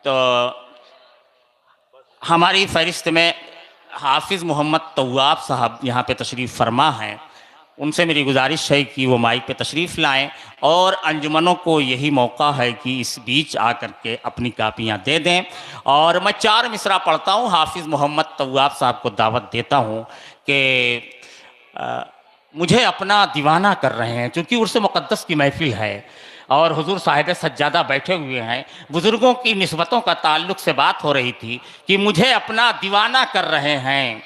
तो हमारी फहरिस्त में हाफिज़ मोहम्मद तव्वाब साहब यहाँ पे तशरीफ़ फरमा हैं। उनसे मेरी गुजारिश है कि वो माइक पे तशरीफ़ लाएं और अंजुमनों को यही मौका है कि इस बीच आकर के अपनी कापियाँ दे दें। और मैं 4 मिसरा पढ़ता हूँ, हाफिज़ मोहम्मद तव्वाब साहब को दावत देता हूँ कि मुझे अपना दीवाना कर रहे हैं, चूँकि उर्स मुक़द्दस की महफ़िल है और हुजूर साहिब सज्जादा बैठे हुए हैं। बुज़ुर्गों की निस्बतों का ताल्लुक़ से बात हो रही थी कि मुझे अपना दीवाना कर रहे हैं,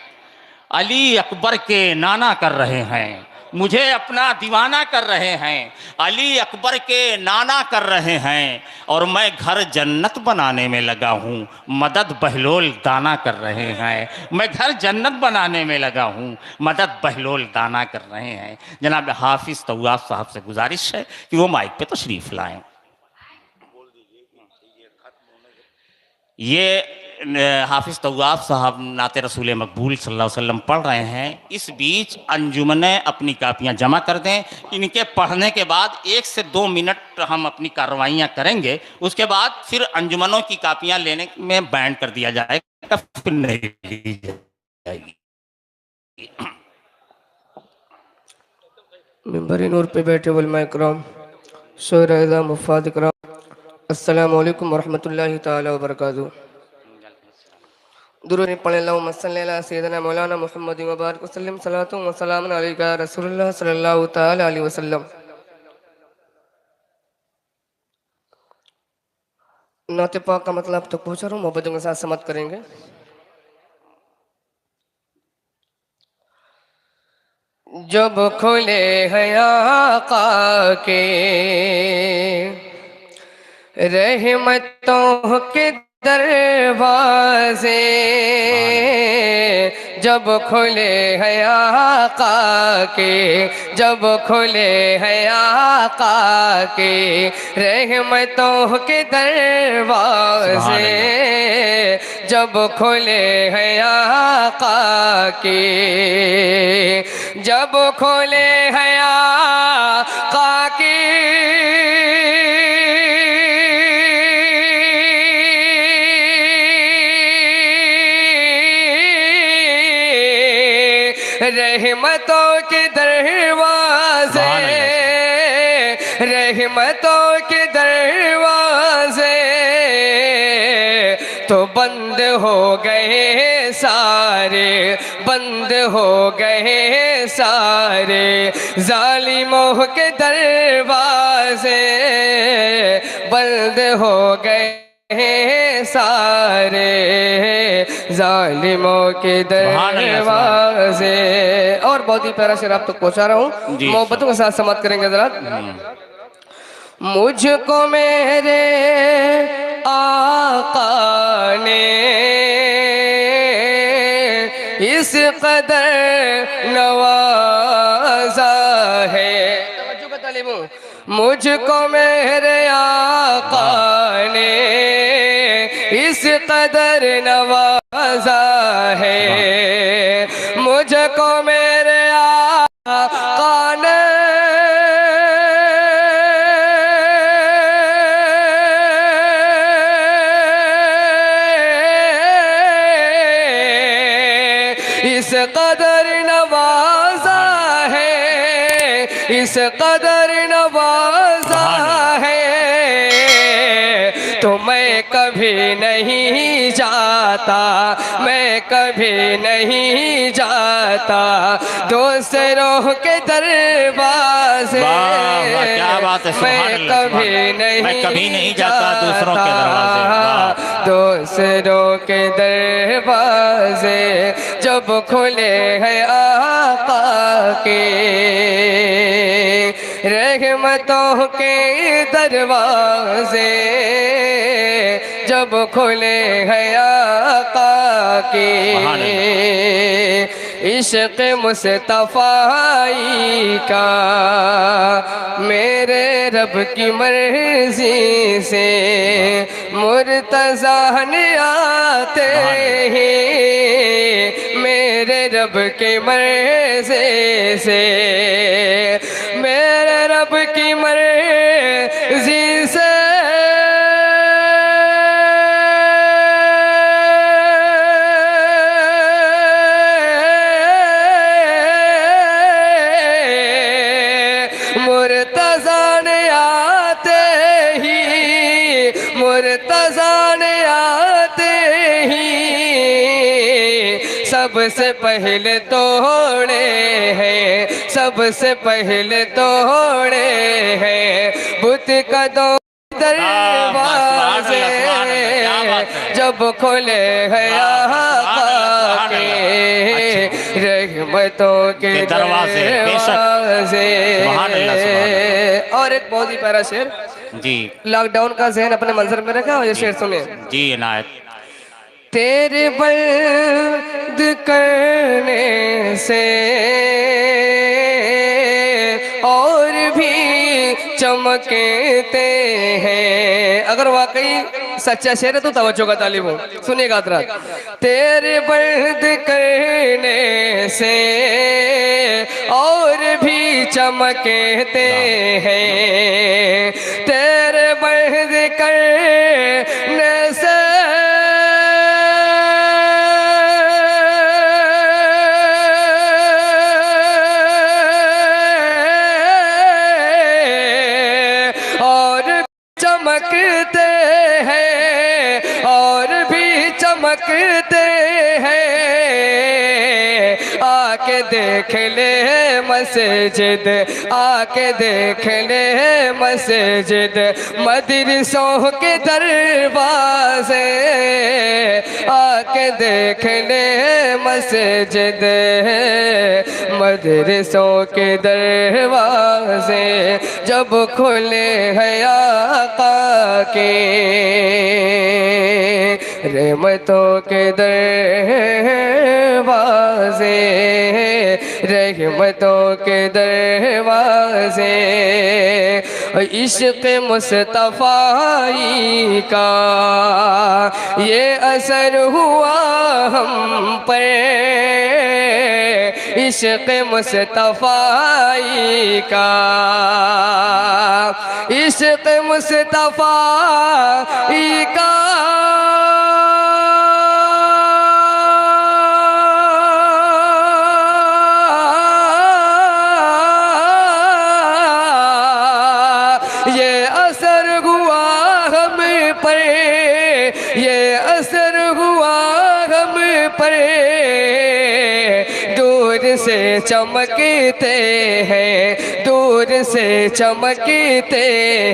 अली अकबर के नाना कर रहे हैं, मुझे अपना दीवाना कर रहे हैं, अली अकबर के नाना कर रहे हैं, और मैं घर जन्नत बनाने में लगा हूँ, मदद बहलोल दाना कर रहे हैं। मैं घर जन्नत बनाने में लगा हूँ, मदद बहलोल दाना कर रहे हैं। जनाब हाफिज़ तव्वाब साहब से गुजारिश है कि वो माइक पे तशरीफ़ लाएं। ये हाफिज़ तव्वाब साहब नाते रसूल मकबूल सल्लल्लाहु अलैहि वसल्लम पढ़ रहे हैं। इस बीच अंजुमने अपनी कापियाँ जमा कर दें। इनके पढ़ने के बाद 1 से 2 मिनट हम अपनी कार्रवाइयाँ करेंगे, उसके बाद फिर अंजुमनों की कापियाँ लेने में बैन कर दिया जाएगा, फिर नहीं ली जाएगी। मिंबर नूर पे बैठे उलमाए किराम, शोहरा मुफ़ाद किराम, अस्सलामु अलैकुम वरहमतुल्लाहि ताला वबरकातुहू। दुरूद पढ़ अल्लाहुम्मा सल्लि अला सय्यिदिना मौलाना मुहम्मद व बारिक वसल्लम सलातु व सलामुन अलैका या रसूलुल्लाह सल्लल्लाहु ताला अलैहि वसल्लम। नाते पाक का मतलब तो पूछ रहा हूँ, मोहब्बतों के साथ समाप्त करेंगे। जब खुले हैं आका के रहमतों के दरवाजे, जब खुले हैं आका के, जब खुले हैं आका के रहमतों के दरवाजे, जब खुले हैं आका के, जब खुले हैं आका के रहमतों के दरवाजे, रहमतों के दरवाजे तो बंद हो गए सारे, बंद हो गए सारे जालिमों के दरवाजे, बंद हो गए सारे जालिमों के दरवाजे। और बहुत ही प्यारा शेर आप तक पहुंचा रहा हूँ, मोहब्बतों के साथ समाप्त करेंगे जरा। मुझको मेरे आका ने इस कदर नवाजा है, मुझको मेरे आका ने इस कदर नवाजा है, मुझको मेरे आका ने इस कदर नवाजा है, इस कदर नवाजा है, तो मैं कभी नहीं जाता, मैं कभी नहीं जाता दूसरों के दरवाजे। क्या बात है, मैं कभी नहीं जाता दूसरों के दरवाजे, दूसरों के दरवाजे जब खुले हैं आका के, रहमतों के दरवाजे जब खुले हैं आका के, इश्क़ मुस्तफ़ाई का मेरे रब की मर्जी से मुर्तज़ा ने आते ही मेरे रब की मर्जी से, मेरे रब की मर्जी से मुर्तज़ा ने आते ही सबसे पहले तोड़े हैं, सबसे पहले तोड़े हैं बुत का दो दरवाजे जब खोले हैं आका के रहमतों के दरवाजे। और एक बहुत ही प्यारा शेर जी लॉकडाउन का जहन अपने मंजर में रखा और ये शेर सुने। जी इनायत। तेरे बंद करने से और भी चमकते हैं। अगर वाकई सच्चा शेर है तो तवज्जो का तालिब हो, सुनिएगा हज़रात। तेरे बंद करने से और भी चमकते हैं, तेरे बंद करने से चमकते हैं और भी चमकते हैं। आके देख ले मस्जिद, आके देख ले मस्जिद मदरसों के दरवाजे, आके देख ले मस्जिद मदरसों के दरवाजे जब खुले हैं आका के रहमतों के दरवाजे, रहमतों के दरवाजे। इश्क़ मुस्तफ़ाई का ये असर हुआ हम पर, इश्क़ मुस्तफ़ाई का, इश्क़ मुस्तफ़ाई का ये असर हुआ हम पर, ये असर हुआ हम पर। दूर से चमकते हैं, दूर से चमकते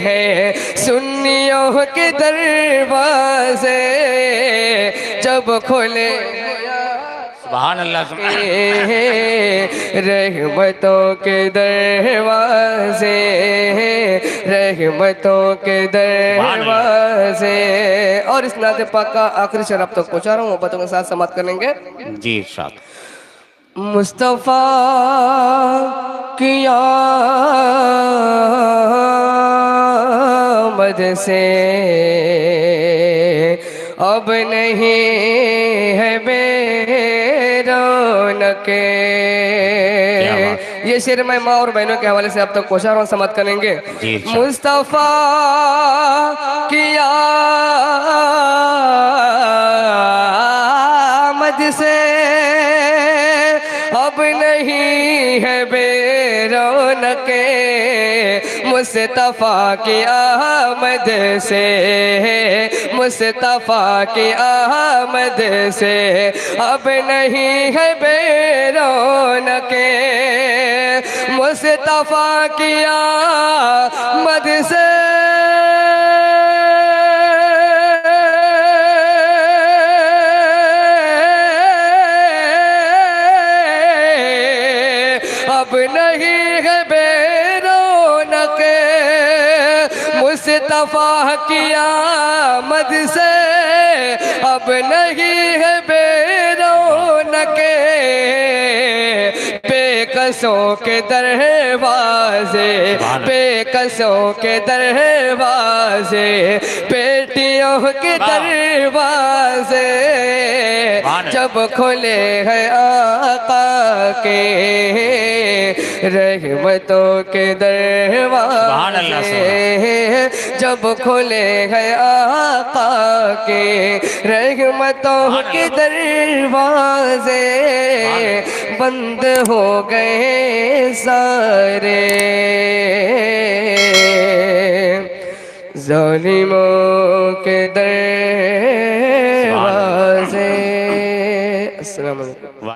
हैं सुन्नियों के दरवाजे जब खोले सुभान अल्लाह। रहमतों के दरवाजे, रहमतों के दरवाजे। और इस नाते पाक का आखिरी शेर अब तक पहुंचा रहा हूँ, मोहब्बतों के साथ समाप्त करेंगे। जी इरशाद। मुस्तफ़ा की आमद से अब नहीं है बेरौनक। ये शेर मैं माँ और बहनों के हवाले से अब तक पहुंचा रहा हूँ, समाप्त करेंगे। मुस्तफ़ा की आमद से अब नहीं है बेरौनक, मुस्तफ़ा की आमद से, मुस्तफ़ा की आमद से अब नहीं है बेरौनक, मुस्तफ़ा की आमद से अब नहीं है बेरौनक, मुस्तफ़ा की आमद से अब नहीं है बेरौनक। बेकसों के दरवाजे, बेकसों के दरवाजे, बेटियों के दरवाजे जब खुले हैं आका के रहमतों के दरवाजे, जब खुले हैं आका के रहमतों के दरवाजे बंद हो गए सारे जालिमों के दरवाजे। अस्सलाम वालेकुम।